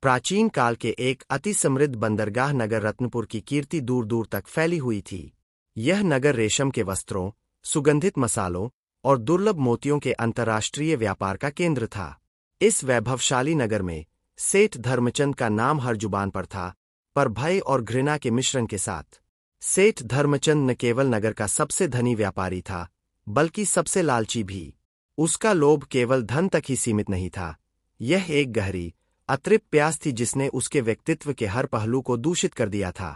प्राचीन काल के एक अति समृद्ध बंदरगाह नगर रत्नपुर की कीर्ति दूर दूर तक फैली हुई थी। यह नगर रेशम के वस्त्रों, सुगंधित मसालों और दुर्लभ मोतियों के अंतर्राष्ट्रीय व्यापार का केंद्र था। इस वैभवशाली नगर में सेठ धर्मचंद का नाम हर जुबान पर था, पर भय और घृणा के मिश्रण के साथ। सेठ धर्मचंद न केवल नगर का सबसे धनी व्यापारी था, बल्कि सबसे लालची भी। उसका लोभ केवल धन तक ही सीमित नहीं था, यह एक गहरी, अतृप्त प्यास थी जिसने उसके व्यक्तित्व के हर पहलू को दूषित कर दिया था।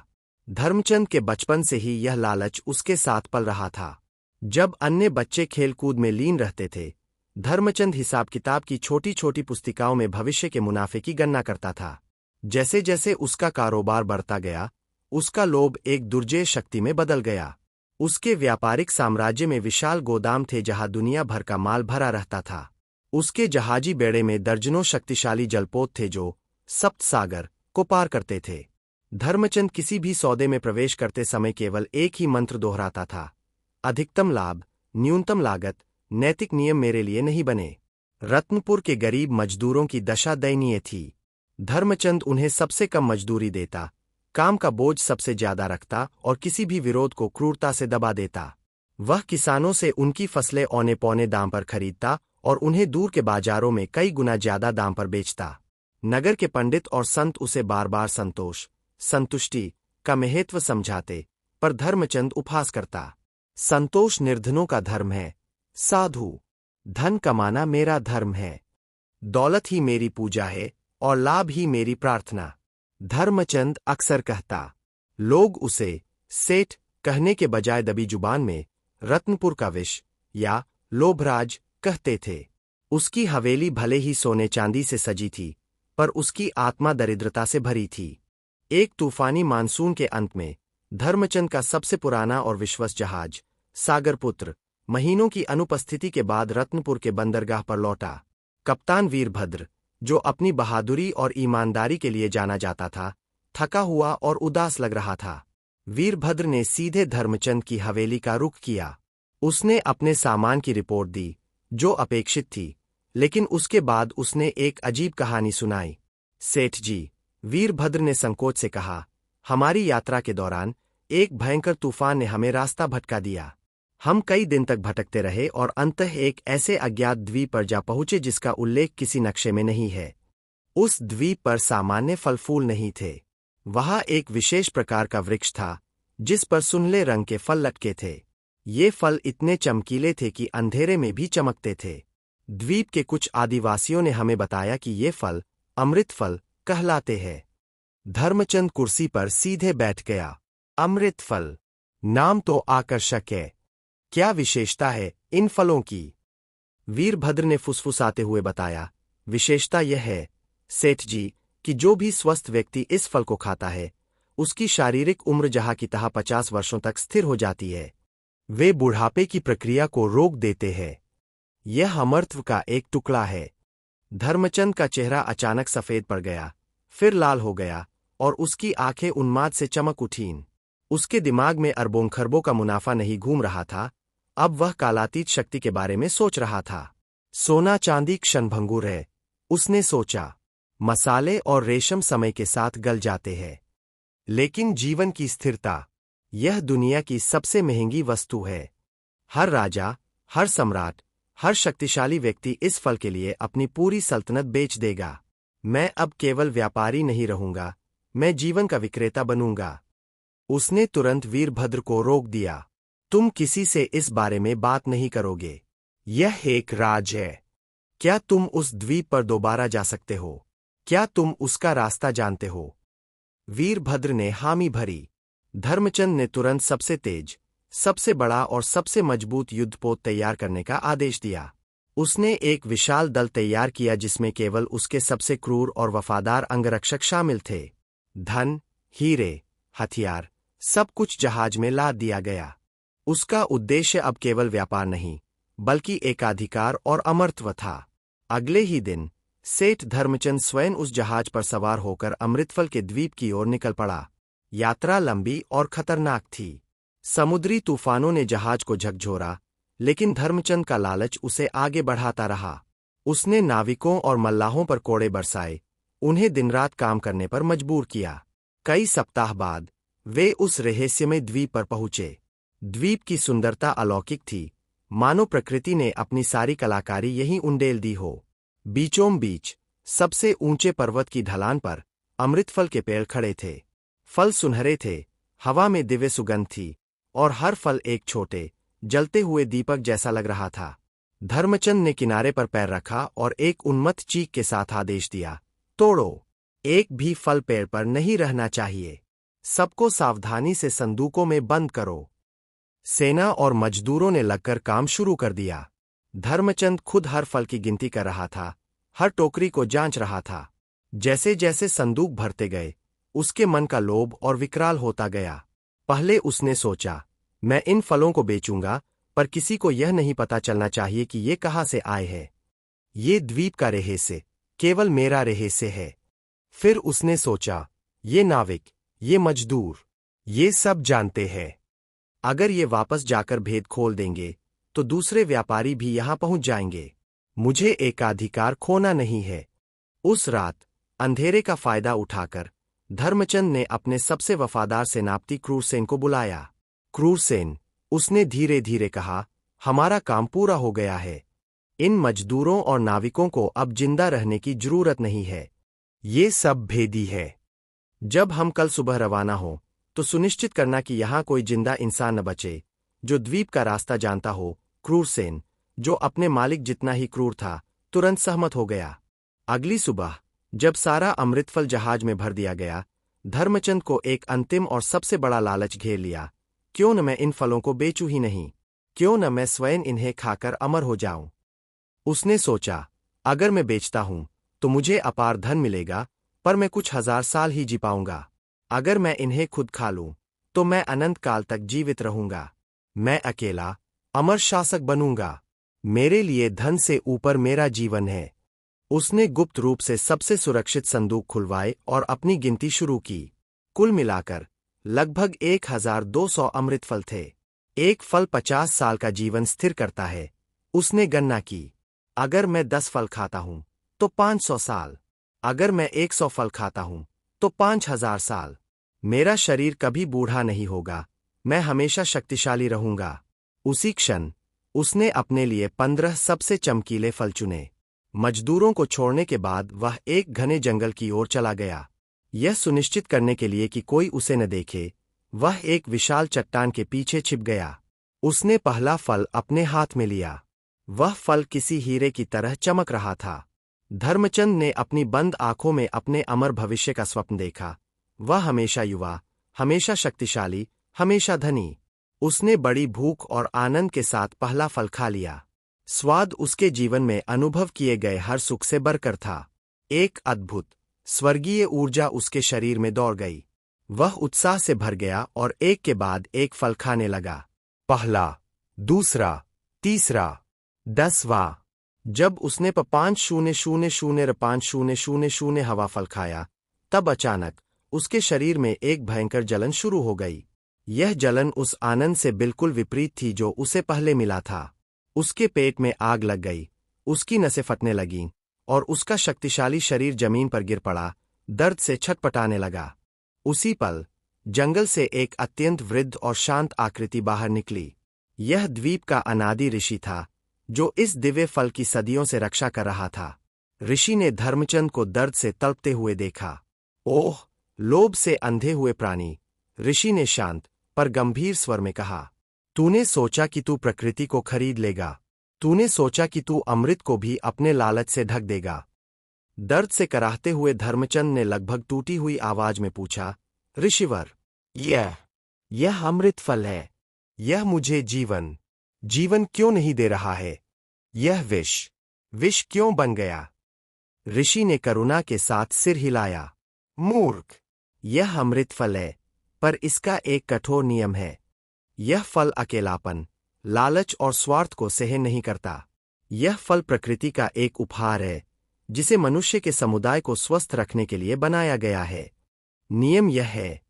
धर्मचंद के बचपन से ही यह लालच उसके साथ पल रहा था। जब अन्य बच्चे खेलकूद में लीन रहते थे, धर्मचंद हिसाब किताब की छोटी छोटी पुस्तिकाओं में भविष्य के मुनाफे की गणना करता था। जैसे जैसे उसका कारोबार बढ़ता गया, उसका लोभ एक दुर्जेय शक्ति में बदल गया। उसके व्यापारिक साम्राज्य में विशाल गोदाम थे जहां दुनिया भर का माल भरा रहता था। उसके जहाजी बेड़े में दर्जनों शक्तिशाली जलपोत थे जो सप्त सागर को पार करते थे। धर्मचंद किसी भी सौदे में प्रवेश करते समय केवल एक ही मंत्र दोहराता था, अधिकतम लाभ, न्यूनतम लागत, नैतिक नियम मेरे लिए नहीं बने। रत्नपुर के गरीब मजदूरों की दशा दयनीय थी। धर्मचंद उन्हें सबसे कम मजदूरी देता, काम का बोझ सबसे ज्यादा रखता और किसी भी विरोध को क्रूरता से दबा देता। वह किसानों से उनकी फसलें औने पौने दाम पर खरीदता और उन्हें दूर के बाजारों में कई गुना ज्यादा दाम पर बेचता। नगर के पंडित और संत उसे बार बार संतोष, संतुष्टि का महत्व समझाते, पर धर्मचंद उपहास करता। संतोष निर्धनों का धर्म है, साधु। धन कमाना मेरा धर्म है। दौलत ही मेरी पूजा है और लाभ ही मेरी प्रार्थना, धर्मचंद अक्सर कहता। लोग उसे सेठ कहने के बजाय दबी जुबान में रत्नपुर का विष या लोभराज कहते थे। उसकी हवेली भले ही सोने चांदी से सजी थी, पर उसकी आत्मा दरिद्रता से भरी थी। एक तूफानी मानसून के अंत में धर्मचंद का सबसे पुराना और विश्वस्त जहाज सागरपुत्र महीनों की अनुपस्थिति के बाद रत्नपुर के बंदरगाह पर लौटा। कप्तान वीरभद्र, जो अपनी बहादुरी और ईमानदारी के लिए जाना जाता था, थका हुआ और उदास लग रहा था। वीरभद्र ने सीधे धर्मचंद की हवेली का रुख किया। उसने अपने सामान की रिपोर्ट दी, जो अपेक्षित थी, लेकिन उसके बाद उसने एक अजीब कहानी सुनाई। सेठ जी, वीरभद्र ने संकोच से कहा, हमारी यात्रा के दौरान एक भयंकर तूफान ने हमें रास्ता भटका दिया। हम कई दिन तक भटकते रहे और अंततः एक ऐसे अज्ञात द्वीप पर जा पहुंचे जिसका उल्लेख किसी नक्शे में नहीं है। उस द्वीप पर सामान्य फल फूल नहीं थे। वहां एक विशेष प्रकार का वृक्ष था जिस पर सुनहले रंग के फल लटके थे। ये फल इतने चमकीले थे कि अंधेरे में भी चमकते थे। द्वीप के कुछ आदिवासियों ने हमें बताया कि ये फल अमृत फल कहलाते हैं। धर्मचंद कुर्सी पर सीधे बैठ गया। अमृत फल, नाम तो आकर्षक है। क्या विशेषता है इन फलों की? वीरभद्र ने फुसफुसाते हुए बताया, विशेषता यह है सेठ जी कि जो भी स्वस्थ व्यक्ति इस फल को खाता है, उसकी शारीरिक उम्र जहां की तहां 50 वर्षों तक स्थिर हो जाती है। वे बुढ़ापे की प्रक्रिया को रोक देते हैं। यह अमृत का एक टुकड़ा है। धर्मचंद का चेहरा अचानक सफेद पड़ गया, फिर लाल हो गया और उसकी आंखें उन्माद से चमक उठीं। उसके दिमाग में अरबों खरबों का मुनाफा नहीं घूम रहा था, अब वह कालातीत शक्ति के बारे में सोच रहा था। सोना चांदी क्षणभंगुर है, उसने सोचा। मसाले और रेशम समय के साथ गल जाते हैं, लेकिन जीवन की स्थिरता, यह दुनिया की सबसे महंगी वस्तु है। हर राजा, हर सम्राट, हर शक्तिशाली व्यक्ति इस फल के लिए अपनी पूरी सल्तनत बेच देगा। मैं अब केवल व्यापारी नहीं रहूंगा, मैं जीवन का विक्रेता बनूंगा। उसने तुरंत वीरभद्र को रोक दिया। तुम किसी से इस बारे में बात नहीं करोगे। यह एक राज है। क्या तुम उस द्वीप पर दोबारा जा सकते हो? क्या तुम उसका रास्ता जानते हो? वीरभद्र ने हामी भरी। धर्मचंद ने तुरंत सबसे तेज, सबसे बड़ा और सबसे मजबूत युद्धपोत तैयार करने का आदेश दिया। उसने एक विशाल दल तैयार किया जिसमें केवल उसके सबसे क्रूर और वफादार अंगरक्षक शामिल थे। धन, हीरे, हथियार, सब कुछ जहाज में लाद दिया गया। उसका उद्देश्य अब केवल व्यापार नहीं, बल्कि एकाधिकार और अमरत्व था। अगले ही दिन सेठ धर्मचंद स्वयं उस जहाज पर सवार होकर अमृतफल के द्वीप की ओर निकल पड़ा। यात्रा लंबी और खतरनाक थी। समुद्री तूफानों ने जहाज को झकझोरा, लेकिन धर्मचंद का लालच उसे आगे बढ़ाता रहा। उसने नाविकों और मल्लाहों पर कोड़े बरसाए, उन्हें दिन रात काम करने पर मजबूर किया। कई सप्ताह बाद वे उस रहस्यमय द्वीप पर पहुंचे। द्वीप की सुंदरता अलौकिक थी, मानो प्रकृति ने अपनी सारी कलाकारी यहीं उंडेल दी हो। बीचों बीच सबसे ऊंचे पर्वत की ढलान पर अमृतफल के पेड़ खड़े थे। फल सुनहरे थे, हवा में दिव्य सुगंध थी, और हर फल एक छोटे जलते हुए दीपक जैसा लग रहा था। धर्मचंद ने किनारे पर पैर रखा और एक उन्मत्त चीख के साथ आदेश दिया, तोड़ो। एक भी फल पेड़ पर नहीं रहना चाहिए। सबको सावधानी से संदूकों में बंद करो। सेना और मजदूरों ने लगकर काम शुरू कर दिया। धर्मचंद खुद हर फल की गिनती कर रहा था, हर टोकरी को जांच रहा था। जैसे जैसे संदूक भरते गए, उसके मन का लोभ और विकराल होता गया। पहले उसने सोचा, मैं इन फलों को बेचूंगा, पर किसी को यह नहीं पता चलना चाहिए कि ये कहाँ से आए हैं। ये द्वीप का रहस्य केवल मेरा रहस्य है। फिर उसने सोचा, ये नाविक, ये मजदूर, ये सब जानते हैं। अगर ये वापस जाकर भेद खोल देंगे तो दूसरे व्यापारी भी यहां पहुंच जाएंगे। मुझे एकाधिकार खोना नहीं है। उस रात अंधेरे का फायदा उठाकर धर्मचंद ने अपने सबसे वफादार सेनापति क्रूरसेन को बुलाया। क्रूरसेन, उसने धीरे धीरे कहा, हमारा काम पूरा हो गया है। इन मजदूरों और नाविकों को अब जिंदा रहने की जरूरत नहीं है। ये सब भेदी है। जब हम कल सुबह रवाना हो तो सुनिश्चित करना कि यहां कोई जिंदा इंसान न बचे जो द्वीप का रास्ता जानता हो। क्रूरसेन, जो अपने मालिक जितना ही क्रूर था, तुरंत सहमत हो गया। अगली सुबह जब सारा अमृतफल जहाज में भर दिया गया, धर्मचंद को एक अंतिम और सबसे बड़ा लालच घेर लिया। क्यों न मैं इन फलों को बेचूं ही नहीं, क्यों न मैं स्वयं इन्हें खाकर अमर हो जाऊं। उसने सोचा, अगर मैं बेचता हूं तो मुझे अपार धन मिलेगा, पर मैं कुछ 1000 साल ही जी पाऊंगा। अगर मैं इन्हें खुद खा लूं तो मैं अनंत काल तक जीवित रहूंगा। मैं अकेला अमर शासक बनूंगा। मेरे लिए धन से ऊपर मेरा जीवन है। उसने गुप्त रूप से सबसे सुरक्षित संदूक खुलवाए और अपनी गिनती शुरू की। कुल मिलाकर लगभग 1200 अमृतफल थे। एक फल 50 साल का जीवन स्थिर करता है। उसने गणना की, अगर मैं 10 फल खाता हूं तो 500 साल, अगर मैं 100 फल खाता हूं तो 5000 साल। मेरा शरीर कभी बूढ़ा नहीं होगा, मैं हमेशा शक्तिशाली रहूंगा। उसी क्षण उसने अपने लिए 15 सबसे चमकीले फल चुने। मजदूरों को छोड़ने के बाद वह एक घने जंगल की ओर चला गया। यह सुनिश्चित करने के लिए कि कोई उसे न देखे, वह एक विशाल चट्टान के पीछे छिप गया। उसने पहला फल अपने हाथ में लिया। वह फल किसी हीरे की तरह चमक रहा था। धर्मचंद ने अपनी बंद आंखों में अपने अमर भविष्य का स्वप्न देखा। वह हमेशा युवा, हमेशा शक्तिशाली, हमेशा धनी। उसने बड़ी भूख और आनंद के साथ पहला फल खा लिया। स्वाद उसके जीवन में अनुभव किए गए हर सुख से बढ़कर था। एक अद्भुत स्वर्गीय ऊर्जा उसके शरीर में दौड़ गई। वह उत्साह से भर गया और एक के बाद एक फल खाने लगा। पहला, दूसरा, तीसरा, 10वां। जब उसने 5,000,5,000 हवा फल खाया, तब अचानक उसके शरीर में एक भयंकर जलन शुरू हो गई। यह जलन उस आनंद से बिल्कुल विपरीत थी जो उसे पहले मिला था। उसके पेट में आग लग गई, उसकी नसें फटने लगीं, और उसका शक्तिशाली शरीर जमीन पर गिर पड़ा, दर्द से छटपटाने लगा। उसी पल जंगल से एक अत्यंत वृद्ध और शांत आकृति बाहर निकली। यह द्वीप का अनादि ऋषि था, जो इस दिव्य फल की सदियों से रक्षा कर रहा था। ऋषि ने धर्मचंद को दर्द से तड़पते हुए देखा। ओह, लोभ से अंधे हुए प्राणी, ऋषि ने शांत पर गंभीर स्वर में कहा, तूने सोचा कि तू प्रकृति को खरीद लेगा, तूने सोचा कि तू अमृत को भी अपने लालच से ढक देगा। दर्द से कराहते हुए धर्मचंद ने लगभग टूटी हुई आवाज में पूछा, ऋषिवर, यह अमृत फल है, यह मुझे जीवन क्यों नहीं दे रहा है? यह विष क्यों बन गया? ऋषि ने करुणा के साथ सिर हिलाया। मूर्ख, यह अमृत फल है, पर इसका एक कठोर नियम है। यह फल अकेलापन, लालच और स्वार्थ को सहन नहीं करता। यह फल प्रकृति का एक उपहार है, जिसे मनुष्य के समुदाय को स्वस्थ रखने के लिए बनाया गया है। नियम यह है,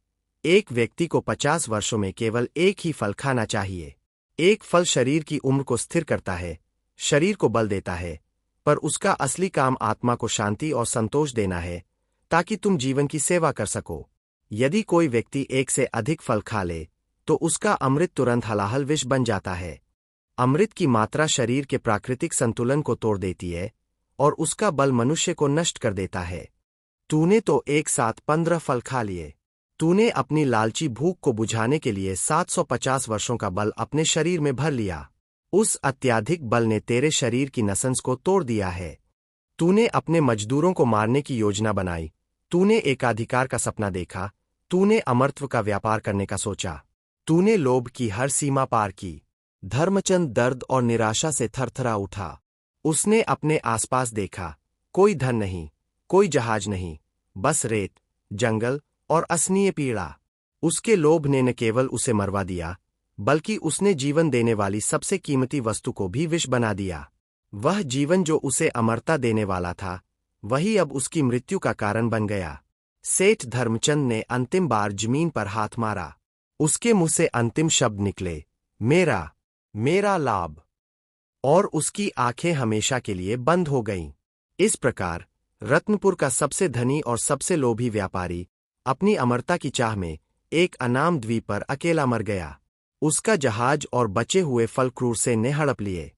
एक व्यक्ति को 50 वर्षों में केवल एक ही फल खाना चाहिए। एक फल शरीर की उम्र को स्थिर करता है, शरीर को बल देता है, पर उसका असली काम आत्मा को शांति और संतोष देना है, ताकि तुम जीवन की सेवा कर सको। यदि कोई व्यक्ति एक से अधिक फल खा ले तो उसका अमृत तुरंत हलाहल विष बन जाता है। अमृत की मात्रा शरीर के प्राकृतिक संतुलन को तोड़ देती है और उसका बल मनुष्य को नष्ट कर देता है। तूने तो एक साथ 15 फल खा लिए। तूने अपनी लालची भूख को बुझाने के लिए 750 वर्षों का बल अपने शरीर में भर लिया। उस अत्याधिक बल ने तेरे शरीर की नसों को तोड़ दिया है। तूने अपने मजदूरों को मारने की योजना बनाई। तूने एकाधिकार का सपना देखा। तूने अमरत्व का व्यापार करने का सोचा। तूने लोभ की हर सीमा पार की। धर्मचंद दर्द और निराशा से थरथरा उठा। उसने अपने आसपास देखा। कोई धन नहीं, कोई जहाज नहीं, बस रेत, जंगल और असनीय पीड़ा। उसके लोभ ने न केवल उसे मरवा दिया, बल्कि उसने जीवन देने वाली सबसे कीमती वस्तु को भी विष बना दिया। वह जीवन जो उसे अमरता देने वाला था, वही अब उसकी मृत्यु का कारण बन गया। सेठ धर्मचंद ने अंतिम बार जमीन पर हाथ मारा। उसके मुंह से अंतिम शब्द निकले, मेरा, मेरा लाभ। और उसकी आंखें हमेशा के लिए बंद हो गईं। इस प्रकार रत्नपुर का सबसे धनी और सबसे लोभी व्यापारी अपनी अमरता की चाह में एक अनाम द्वीप पर अकेला मर गया। उसका जहाज और बचे हुए फल क्रूर से ने हड़प लिए।